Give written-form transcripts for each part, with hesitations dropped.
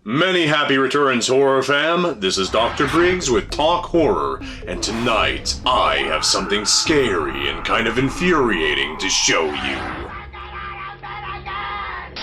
Many happy returns, horror fam. This is Dr. Briggs with Talk Horror, and tonight I have something scary and kind of infuriating to show you.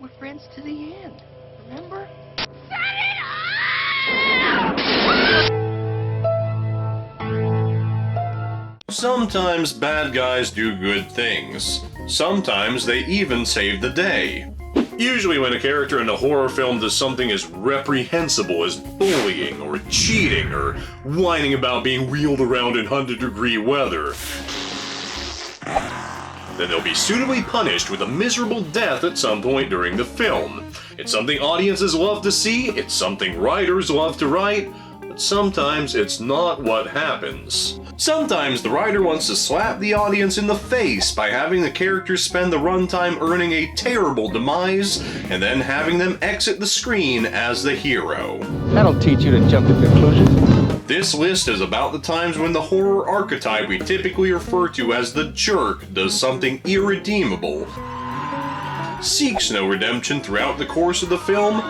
We're friends to the end, remember? Sometimes bad guys do good things. Sometimes they even save the day. Usually when a character in a horror film does something as reprehensible as bullying or cheating or whining about being wheeled around in 100-degree weather, then they'll be suitably punished with a miserable death at some point during the film. It's something audiences love to see, it's something writers love to write, but sometimes it's not what happens. Sometimes the writer wants to slap the audience in the face by having the characters spend the runtime earning a terrible demise, and then having them exit the screen as the hero. That'll teach you to jump to conclusions. This list is about the times when the horror archetype we typically refer to as the jerk does something irredeemable, seeks no redemption throughout the course of the film,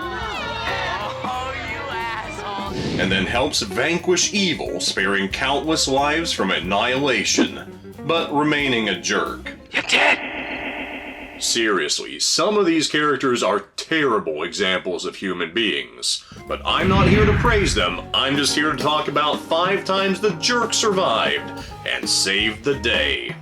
and then helps vanquish evil, sparing countless lives from annihilation, but remaining a jerk. You're dead! Seriously, some of these characters are terrible examples of human beings. But I'm not here to praise them, I'm just here to talk about 5 times the jerk survived and saved the day.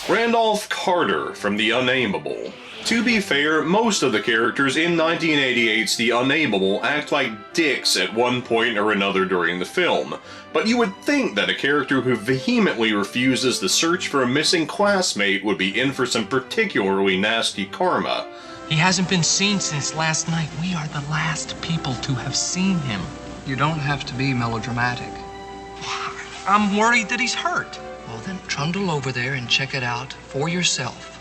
Randolph Carter from The Unnameable. To be fair, most of the characters in 1988's The Unnameable act like dicks at one point or another during the film, but you would think that a character who vehemently refuses the search for a missing classmate would be in for some particularly nasty karma. He hasn't been seen since last night. We are the last people to have seen him. You don't have to be melodramatic. I'm worried that he's hurt. Well, then trundle over there and check it out for yourself.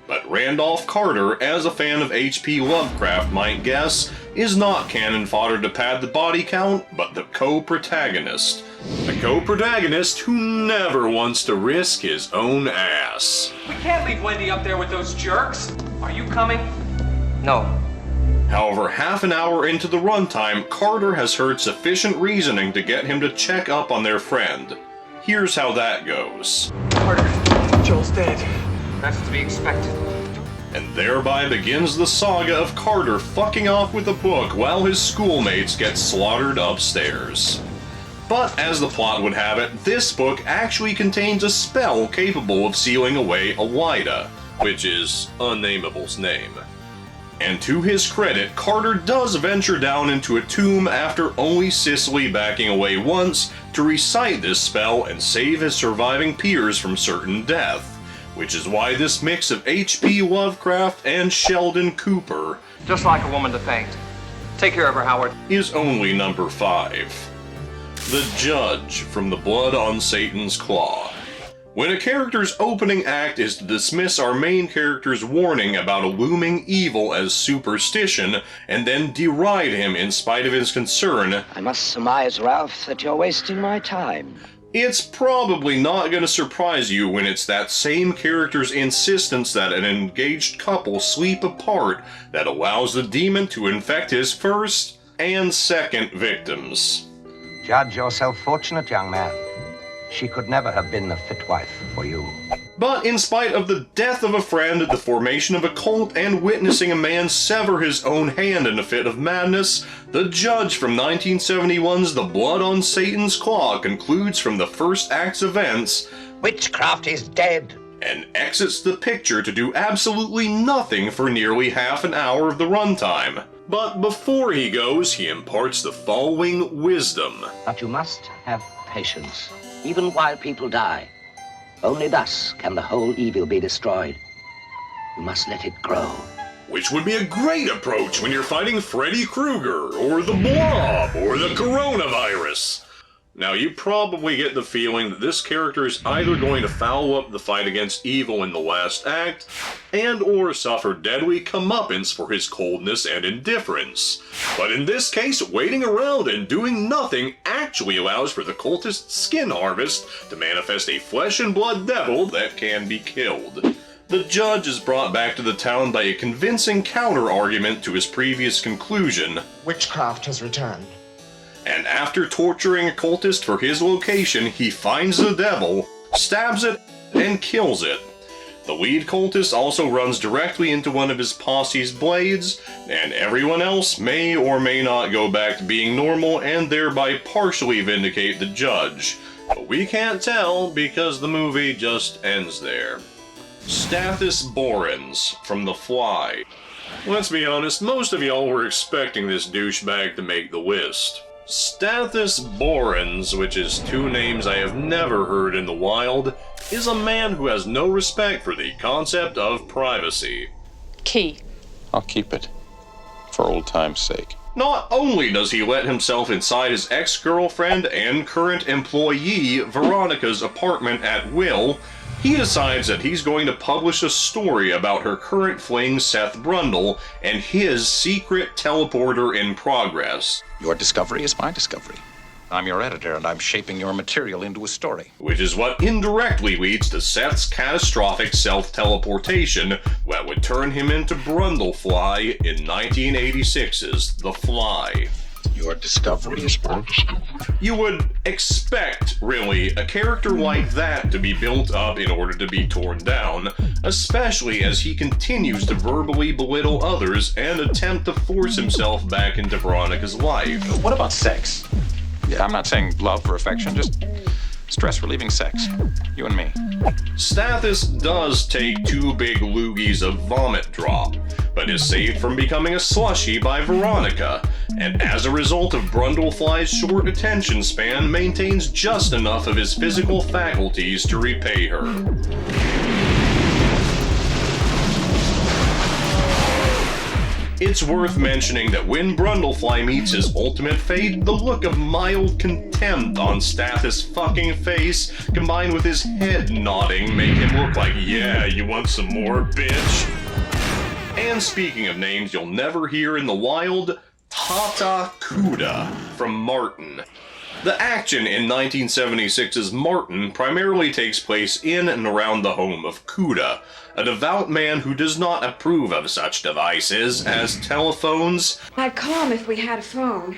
But Randolph Carter, as a fan of H.P. Lovecraft might guess, is not cannon fodder to pad the body count, but the co-protagonist. A co-protagonist who never wants to risk his own ass. We can't leave Wendy up there with those jerks. Are you coming? No. However, half an hour into the runtime, Carter has heard sufficient reasoning to get him to check up on their friend. Here's how that goes. Carter, Joel's dead. That's to be expected. And thereby begins the saga of Carter fucking off with a book while his schoolmates get slaughtered upstairs. But as the plot would have it, this book actually contains a spell capable of sealing away Elida, which is Unnameable's name. And to his credit, Carter does venture down into a tomb after only Cicely backing away once to recite this spell and save his surviving peers from certain death. Which is why this mix of H.P. Lovecraft and Sheldon Cooper, Just like a woman to paint. Take care of her, Howard. is only number 5. The Judge from The Blood on Satan's Claw. When a character's opening act is to dismiss our main character's warning about a looming evil as superstition, and then deride him in spite of his concern, I must surmise, Ralph, that you're wasting my time. it's probably not going to surprise you when it's that same character's insistence that an engaged couple sleep apart that allows the demon to infect his first and second victims. Judge yourself fortunate, young man. She could never have been the fit wife for you. But in spite of the death of a friend, the formation of a cult, and witnessing a man sever his own hand in a fit of madness, the Judge from 1971's The Blood on Satan's Claw concludes from the first act's events, Witchcraft is dead. and exits the picture to do absolutely nothing for nearly half an hour of the runtime. But before he goes, he imparts the following wisdom. But you must have patience, even while people die. Only thus can the whole evil be destroyed. You must let it grow. Which would be a great approach when you're fighting Freddy Krueger, or the Blob, or the coronavirus. Now, you probably get the feeling that this character is either going to foul up the fight against evil in the last act, and or suffer deadly comeuppance for his coldness and indifference. But in this case, waiting around and doing nothing actually allows for the cultist's skin harvest to manifest a flesh and blood devil that can be killed. The judge is brought back to the town by a convincing counter-argument to his previous conclusion. Witchcraft has returned. And after torturing a cultist for his location, he finds the devil, stabs it, and kills it. The lead cultist also runs directly into one of his posse's blades, and everyone else may or may not go back to being normal and thereby partially vindicate the judge. But we can't tell because the movie just ends there. Stathis Borans from The Fly. Let's be honest, most of y'all were expecting this douchebag to make the list. Stathis Borans, which is two names I have never heard in the wild, is a man who has no respect for the concept of privacy. Key. I'll keep it. For old time's sake. Not only does he let himself inside his ex-girlfriend and current employee Veronica's apartment at will, he decides that he's going to publish a story about her current fling Seth Brundle and his secret teleporter in progress. Your discovery is my discovery. I'm your editor, and I'm shaping your material into a story. Which is what indirectly leads to Seth's catastrophic self-teleportation that would turn him into Brundlefly in 1986's The Fly. Your discovery is my discovery. You would expect, really, a character like that to be built up in order to be torn down, especially as he continues to verbally belittle others and attempt to force himself back into Veronica's life. What about sex? Yeah, I'm not saying love or affection, just stress-relieving sex. You and me. Stathis does take two big loogies of vomit drop, but is saved from becoming a slushie by Veronica, and as a result of Brundlefly's short attention span, maintains just enough of his physical faculties to repay her. It's worth mentioning that when Brundlefly meets his ultimate fate, the look of mild contempt on Stathis' fucking face, combined with his head nodding, make him look like, yeah, you want some more, bitch? And speaking of names you'll never hear in the wild, Tata Kuda from Martin. The action in 1976's Martin primarily takes place in and around the home of Kuda, a devout man who does not approve of such devices as telephones. I'd call him if we had a phone.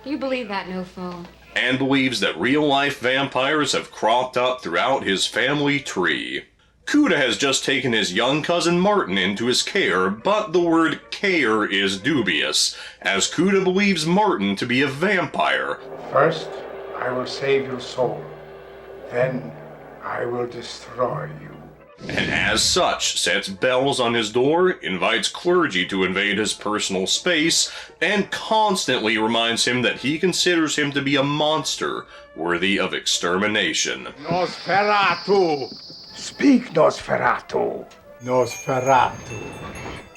You believe that, no phone? And believes that real-life vampires have cropped up throughout his family tree. Kuda has just taken his young cousin Martin into his care, but the word care is dubious, as Kuda believes Martin to be a vampire. First, I will save your soul. Then, I will destroy you. And as such, sets bells on his door, invites clergy to invade his personal space, and constantly reminds him that he considers him to be a monster worthy of extermination. Nosferatu! Speak, Nosferatu! Nosferatu.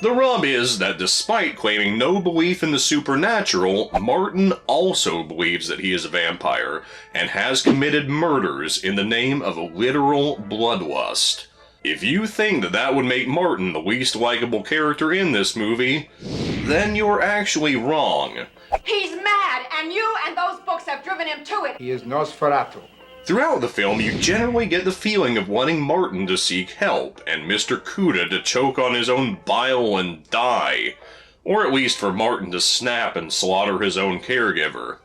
The rub is that despite claiming no belief in the supernatural, Martin also believes that he is a vampire, and has committed murders in the name of a literal bloodlust. If you think that that would make Martin the least likable character in this movie, then you're actually wrong. He's mad, and you and those books have driven him to it. He is Nosferatu. Throughout the film, you generally get the feeling of wanting Martin to seek help, and Mr. Kuda to choke on his own bile and die. Or at least for Martin to snap and slaughter his own caregiver.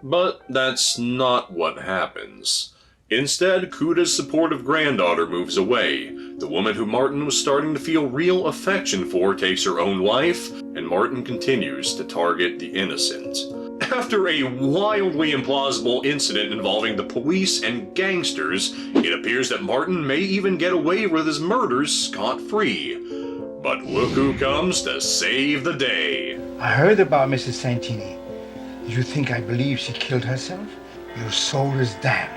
But that's not what happens. Instead, Kuda's supportive granddaughter moves away. The woman who Martin was starting to feel real affection for takes her own life, and Martin continues to target the innocent. After a wildly implausible incident involving the police and gangsters, it appears that Martin may even get away with his murders scot-free. But look who comes to save the day. I heard about Mrs. Santini. You think I believe she killed herself? Your soul is damned.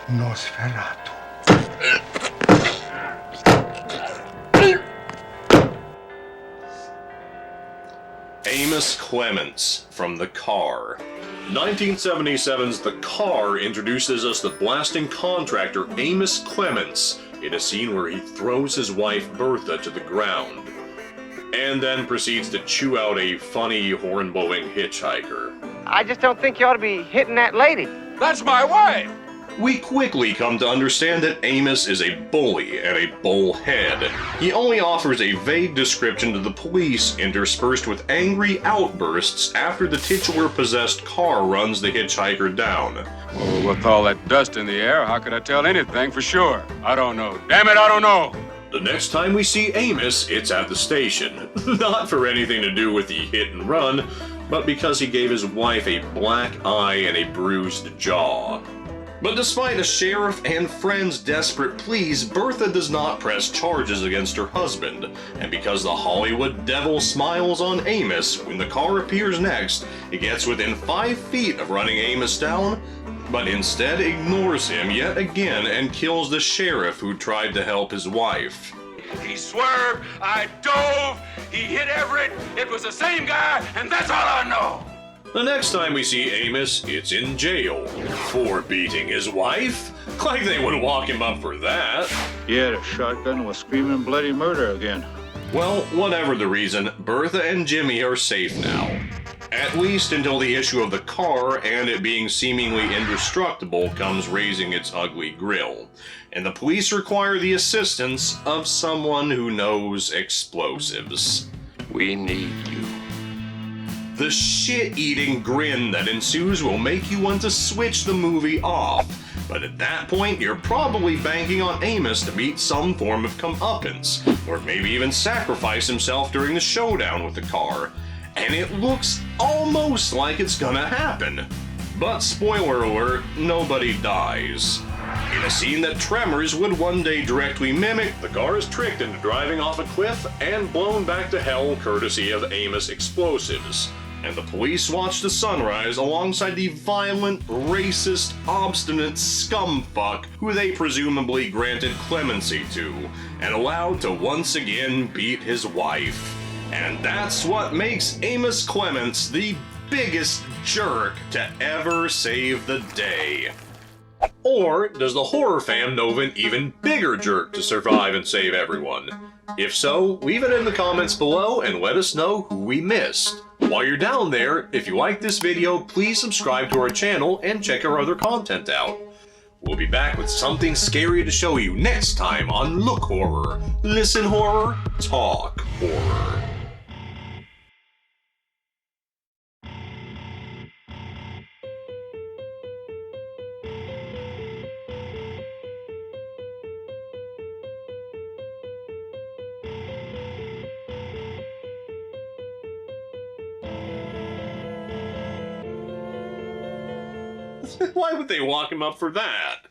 Nosferatu. Amos Clements from The Car. 1977's The Car introduces us the blasting contractor Amos Clements in a scene where he throws his wife Bertha to the ground, and then proceeds to chew out a funny horn-blowing hitchhiker. I just don't think you ought to be hitting that lady. That's my wife! We quickly come to understand that Amos is a bully and a bullhead. He only offers a vague description to the police, interspersed with angry outbursts after the titular-possessed car runs the hitchhiker down. Well, with all that dust in the air, how could I tell anything for sure? I don't know. Damn it, I don't know! The next time we see Amos, it's at the station. Not for anything to do with the hit and run, but because he gave his wife a black eye and a bruised jaw. But despite a sheriff and friend's desperate pleas, Bertha does not press charges against her husband, and because the Hollywood devil smiles on Amos when the car appears next, it gets within 5 feet of running Amos down, but instead ignores him yet again and kills the sheriff who tried to help his wife. He swerved, I dove, he hit Everett, it was the same guy, and that's all I know! The next time we see Amos, it's in jail for beating his wife. Like they would walk him up for that. He had a shotgun and was screaming bloody murder again. Well, whatever the reason, Bertha and Jimmy are safe now. At least until the issue of the car and it being seemingly indestructible comes raising its ugly grill. And the police require the assistance of someone who knows explosives. We need you. The shit-eating grin that ensues will make you want to switch the movie off, but at that point you're probably banking on Amos to meet some form of comeuppance, or maybe even sacrifice himself during the showdown with the car, and it looks almost like it's gonna happen. But spoiler alert, nobody dies. In a scene that Tremors would one day directly mimic, the car is tricked into driving off a cliff and blown back to hell courtesy of Amos explosives. And the police watch the sunrise alongside the violent, racist, obstinate scumfuck who they presumably granted clemency to, and allowed to once again beat his wife. And that's what makes Amos Clements the biggest jerk to ever save the day. Or does the HorrorFam know of an even bigger jerk to survive and save everyone? If so, leave it in the comments below and let us know who we missed. While you're down there, if you like this video, please subscribe to our channel and check our other content out. We'll be back with something scary to show you next time on Look Horror, Listen Horror, Talk Horror. Why would they lock him up for that?